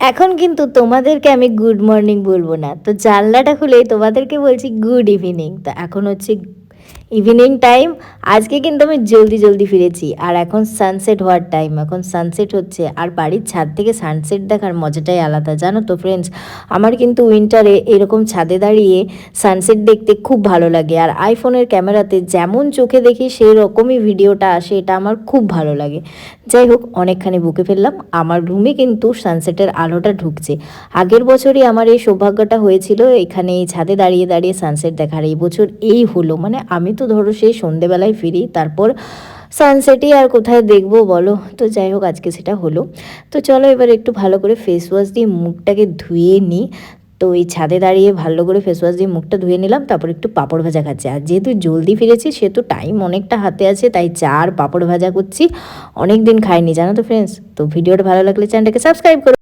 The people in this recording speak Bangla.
এখন কিন্তু তোমাদেরকে আমি গুড মর্নিং বলবো না, তো জানলাটা খুলেই তোমাদেরকে বলছি গুড ইভিনিং। তো এখন হচ্ছে ইভিনিং টাইম। আজকে কিন্তু আমি জলদি জলদি ফিরেছি, আর এখন সানসেট হওয়ার টাইম, এখন সানসেট হচ্ছে। আর বাড়ির ছাদ থেকে সানসেট দেখার মজাটাই আলাদা, জানো তো ফ্রেন্ডস। আমার কিন্তু উইন্টারে এরকম ছাদে দাঁড়িয়ে সানসেট দেখতে খুব ভালো লাগে, আর আইফোনের ক্যামেরাতে যেমন চোখে দেখি সেই রকমই ভিডিওটা আসে, এটা আমার খুব ভালো লাগে। যাই হোক, অনেকখানি বুকে ফেললাম। আমার রুমে কিন্তু সানসেটের আলোটা ঢুকছে। আগের বছরই আমার এই সৌভাগ্যটা হয়েছিল এখানে এই ছাদে দাঁড়িয়ে দাঁড়িয়ে সানসেট দেখার। এই বছর এই হলো, মানে আমি তো ধরো সেই সন্ধেবেলায় ফিরি, তারপর সানসেটই আর কোথায় দেখবো বলো। তো যাই হোক, আজকে সেটা হলো। তো চলো এবার একটু ভালো করে ফেস ওয়াশ দিয়ে মুখটাকে ধুয়ে নিই। তো এই ছাদে দাঁড়িয়ে ভালো করে ফেস ওয়াশ দিয়ে মুখটা ধুয়ে নিলাম, তারপর একটু পাঁপড় ভাজা খাচ্ছি। আর যেহেতু জলদি ফিরেছি সেহেতু টাইম অনেকটা হাতে আছে, তাই চা আর পাঁপড় ভাজা করছি। অনেক দিন খাইনি জানো তো ফ্রেন্ডস। তো ভিডিওটা ভালো লাগলে চ্যানেলটাকে সাবস্ক্রাইব করো।